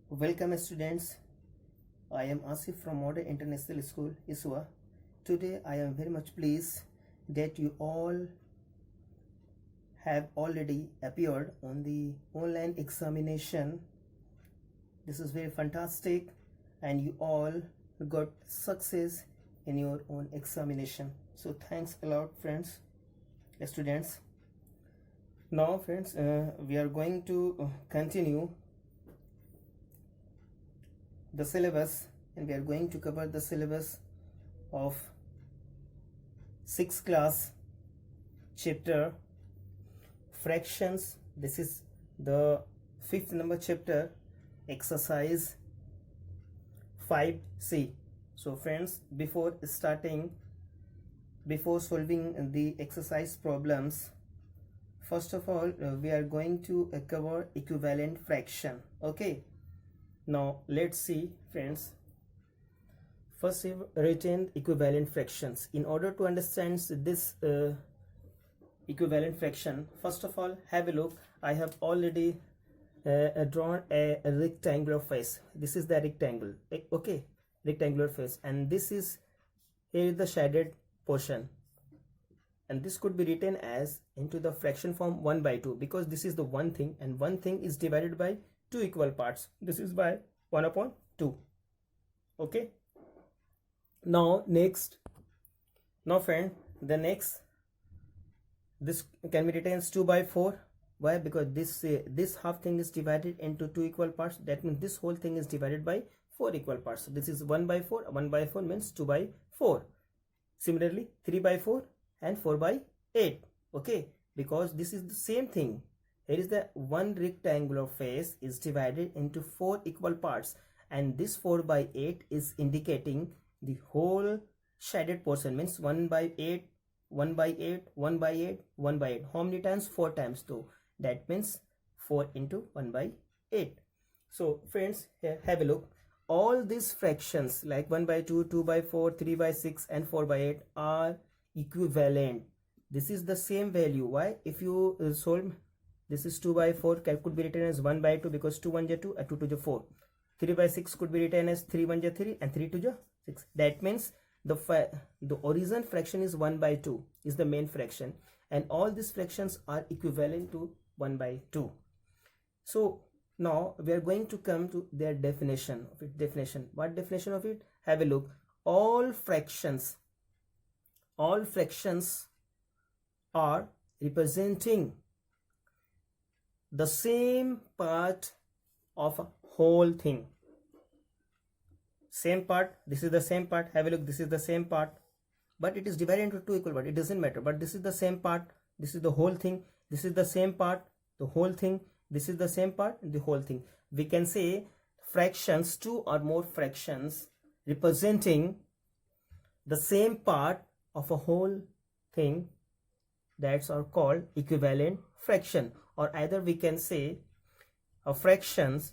Welcome students. I am Asif from Modern International School, ISWA. Today I am very much pleased that you all have already appeared on the online examination. This is very fantastic and you all got success in your own examination. So thanks a lot friends, students. Now friends, we are going to continue the syllabus and we are going to cover the syllabus of 6th class chapter fractions. This is the 5th number chapter, exercise 5C. So friends, before solving the exercise problems, first of all we are going to cover equivalent fraction. Okay, now let's see friends. First we've written equivalent fractions. In order to understand this equivalent fraction, first of all have a look. I have already drawn a rectangular face. This is the rectangle, okay, rectangular face, and this is here is the shaded portion, and this could be written as into the fraction form 1 by 2 because this is the one thing and one thing is divided by two equal parts. This is by 1 upon 2. Okay, now next, now friend, the next, this can be written as 2 by 4. Why? Because this half thing is divided into two equal parts. That means this whole thing is divided by 4 equal parts. So this is 1 by 4. 1 by 4 means 2 by 4. Similarly 3 by 4 and 4 by 8. Okay, because this is the same thing. Here is the one rectangular face is divided into 4 equal parts, and this 4 by 8 is indicating the whole shaded portion, means 1 by 8, 1 by 8, 1 by 8, 1 by 8. How many times? 4 times. Though that means 4 into 1 by 8. So friends, here have a look. All these fractions like 1 by 2, 2 by 4, 3 by 6 and 4 by 8 are equivalent. This is the same value. Why? If you solve, this is 2 by 4 could be written as 1 by 2 because 2 1 2 and 2 2 4. 3 by 6 could be written as 3 1 3 and 3 2 6. That means the origin fraction is 1 by 2 is the main fraction, and all these fractions are equivalent to 1 by 2. So now we are going to come to their definition of it. Definition. What definition of it? Have a look. All fractions are representing the same part of a whole thing. Same part. This is the same part. Have a look. This is the same part, but it is divided into two equal parts. It doesn't matter, but this is the same part. This is the whole thing. This is the same part, the whole thing. This is the same part, the whole thing. We can say fractions, 2 or more fractions representing the same part of a whole thing, that's are called equivalent fraction. Or either we can say a fractions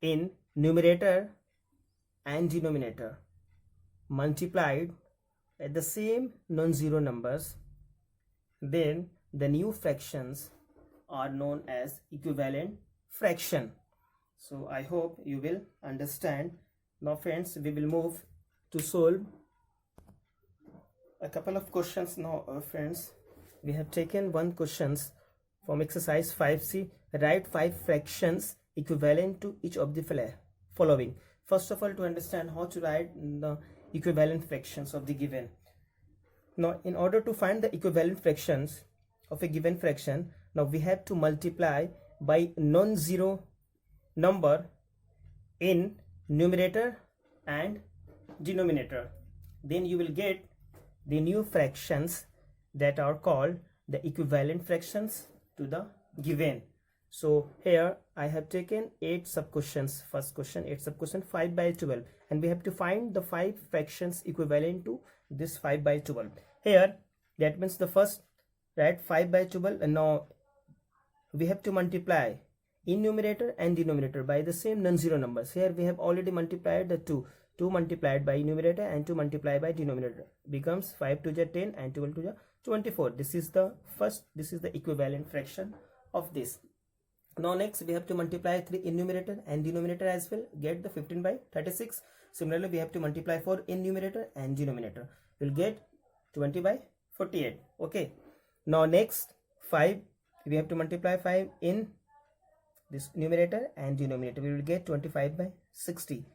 in numerator and denominator multiplied at the same non-zero numbers, then the new fractions are known as equivalent fraction. So I hope you will understand. Now friends, we will move to solve a couple of questions. Now friends, we have taken one questions from exercise 5C. Write 5 fractions equivalent to each of the following. First of all, to understand how to write the equivalent fractions of the given. Now in order to find the equivalent fractions of a given fraction, now we have to multiply by non-zero number in numerator and denominator. Then you will get the new fractions that are called the equivalent fractions to the given. So here I have taken 8 sub questions. First question, 8 sub question, 5 by 12, and we have to find the 5 fractions equivalent to this 5 by 12. Here that means the first, right, 5 by 12, and now we have to multiply in numerator and denominator by the same non-zero numbers. Here we have already multiplied the 2 multiplied by numerator and 2 multiplied by denominator becomes 5 to the 10 and 12 to the 24. This is the first, this is the equivalent fraction of this. Now next we have to multiply 3 in numerator and denominator as well, get the 15 by 36. Similarly we have to multiply 4 in numerator and denominator, we'll get 20 by 48. Okay, now next 5, we have to multiply 5 in this numerator and denominator, we will get 25 by 60.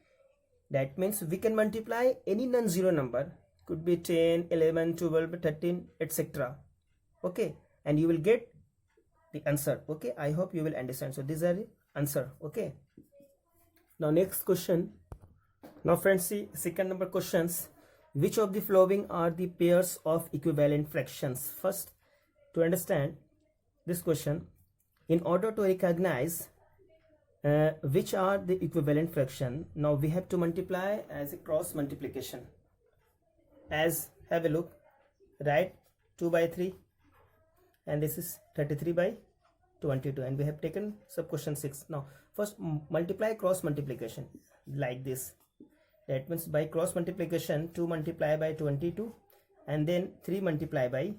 That means we can multiply any non-zero number, could be 10, 11, 12, 13, etc. Okay, and you will get the answer. Okay, I hope you will understand. So these are the answer. Okay, now next question. Now friends, see second number questions. Which of the following are the pairs of equivalent fractions? First, to understand this question, in order to recognize which are the equivalent fraction, now we have to multiply as a cross multiplication. As have a look, right, 2 by 3 and this is 33 by 22, and we have taken sub question 6. Now first multiply cross multiplication like this. That means by cross multiplication 2 multiply by 22 and then 3 multiply by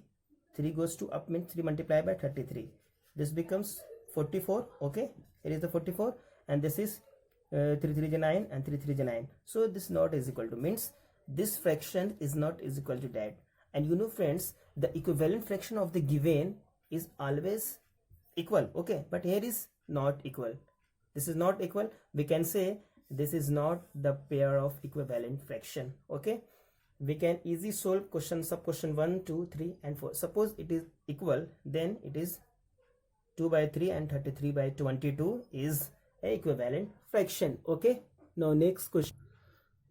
3 goes to up, means 3 multiply by 33. This becomes 44. Okay, it is the 44, and this is 3 3 is 9 and 3 3 is 9. So this not is equal to, means this fraction is not is equal to that. And you know friends, the equivalent fraction of the given is always equal. Okay, but here is not equal. This is not equal. We can say this is not the pair of equivalent fraction. Okay, we can easily solve question sub question 1, 2, 3 and 4. Suppose it is equal, then it is 2 by 3 and 33 by 22 is a equivalent fraction. Okay, now next question.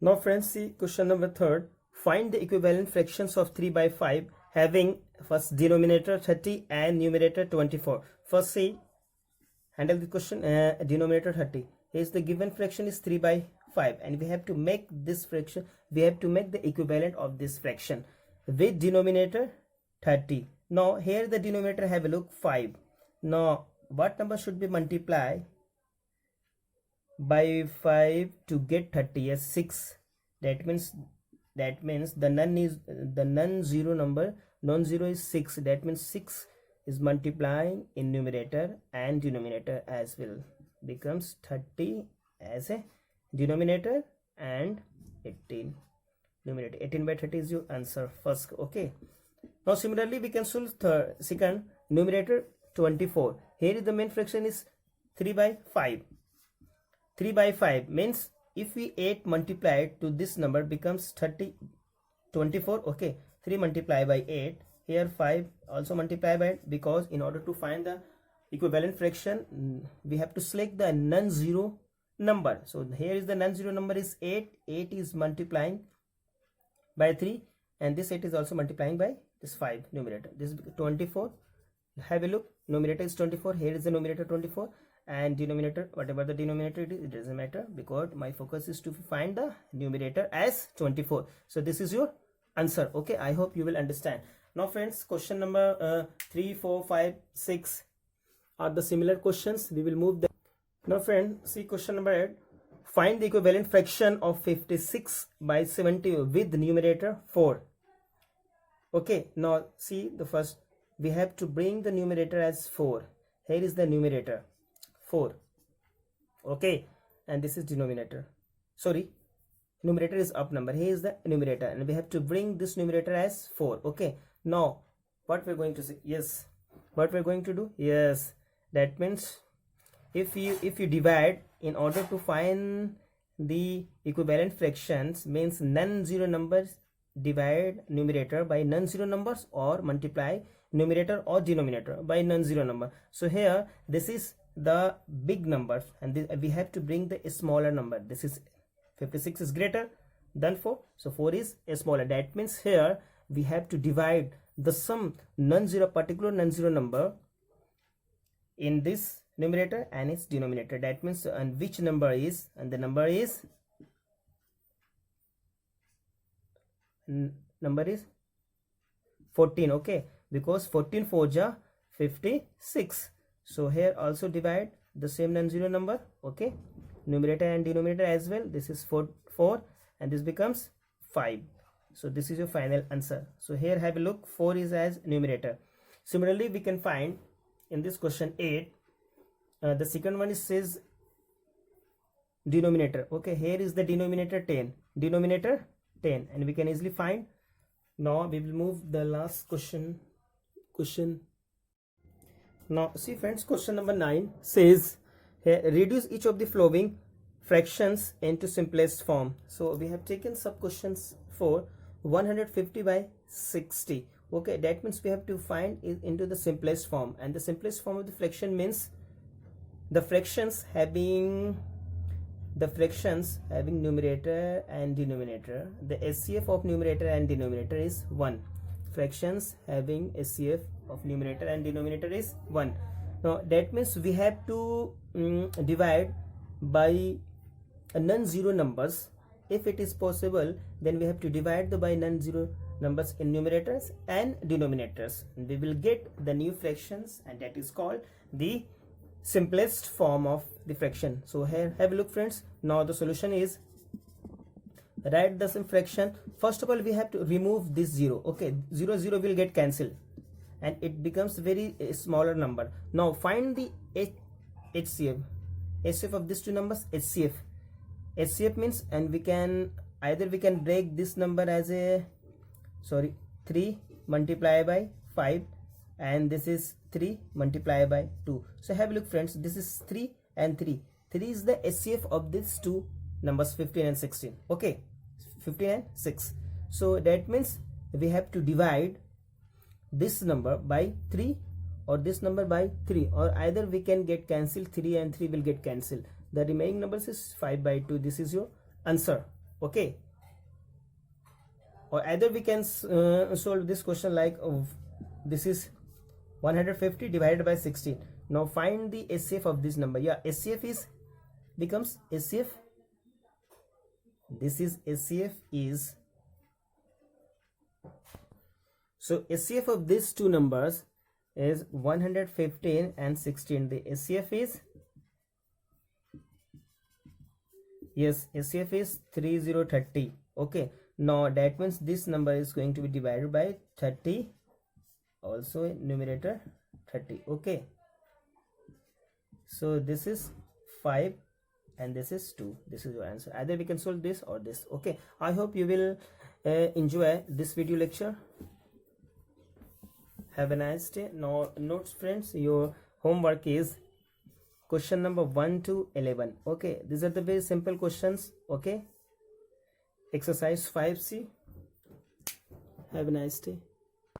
Now friends, see question number 3rd. Find the equivalent fractions of 3 by 5 having first denominator 30 and numerator 24. First see, handle the question denominator 30. Here's the given fraction is 3 by 5 and we have to make this fraction, we have to make the equivalent of this fraction with denominator 30. Now here the denominator, have a look, 5. Now what number should be multiplied by 5 to get 30? Yes, 6. That means the non-zero number, non-zero is 6. That means 6 is multiplying in numerator and denominator as well, becomes 30 as a denominator and 18 numerator. 18 by 30 is your answer first. Okay, now similarly we can solve second, numerator 24. Here is the main fraction is 3 by 5. 3 by 5 means if we 8 multiplied to this number becomes 24. Okay, 3 multiplied by 8, here 5 also multiply by it, because in order to find the equivalent fraction we have to select the non-zero number. So here is the non-zero number is 8. 8 is multiplying by 3 and this 8 is also multiplying by this 5 numerator. This is 24. Have a look, numerator is 24. Here is the numerator 24 and denominator, whatever the denominator it is, it doesn't matter, because my focus is to find the numerator as 24. So this is your answer. Okay, I hope you will understand. Now friends, question number 3, 4, 5, 6 are the similar questions. We will move them. Now friend, see question number 8. Find the equivalent fraction of 56 by 70 with numerator 4. Okay, now see the first, we have to bring the numerator as 4. Here is the numerator 4. Okay, and this is denominator, sorry, numerator is up number, here is the numerator, and we have to bring this numerator as 4. Okay, now what we're going to say, yes, what we're going to do, yes, that means if you divide in order to find the equivalent fractions, means non-zero numbers divide numerator by non-zero numbers or multiply numerator or denominator by non-zero number. So here this is the big number and we have to bring the smaller number. This is 56 is greater than 4, so 4 is smaller. That means here we have to divide the sum non-zero, particular non-zero number in this numerator and its denominator. That means, and which number is, and the number is 14. Okay, because 14 4 ja 56. So here also divide the same non-zero number. Okay, numerator and denominator as well. This is 4 and this becomes 5. So this is your final answer. So here have a look, 4 is as numerator. Similarly we can find in this question 8, the second one is says denominator. Okay, here is the denominator 10, denominator 10, and we can easily find. Now we will move the last question. Now see friends, question number 9 says here, reduce each of the following fractions into simplest form. So we have taken sub questions for 150 by 60. Okay, that means we have to find it into the simplest form, and the simplest form of the fraction means the fractions having numerator and denominator. The SCF of numerator and denominator is 1. Fractions having SCF of numerator and denominator is 1. Now that means we have to divide by non-zero numbers. If it is possible, then we have to divide by non-zero numbers in numerators and denominators, and we will get the new fractions, and that is called the simplest form of the fraction. So here have a look friends. Now the solution is, write the same fraction. First of all, we have to remove this 0. Okay, 0 0 will get cancelled and it becomes very smaller number. Now find the HCF of these two numbers. HCF means, and we can break this number as a 3 multiplied by 5, and this is 3 multiplied by 2. So have a look friends, this is 3 and 3 is the HCF of these two numbers, 15 and 16. Okay, 15 and 6. So that means we have to divide this number by 3 or this number by 3, or either we can get cancelled, 3 and 3 will get cancelled. The remaining numbers is 5 by 2. This is your answer. Okay, or either we can solve this question like this is 150 divided by 16. Now find the SCF of this number. Yeah, SCF is becomes SCF. This is SCF is, so SCF of these two numbers is 115 and 16. The SCF is, yes, SCF is 3030. Okay, now that means this number is going to be divided by 30, also in numerator 30. Okay, so this is 5 and this is 2. This is your answer. Either we can solve this or this. Okay, I hope you will enjoy this video lecture. Have a nice day. Now notes friends, your homework is question number 1 to 11. Okay, these are the very simple questions. Okay, exercise 5C. Have a nice day.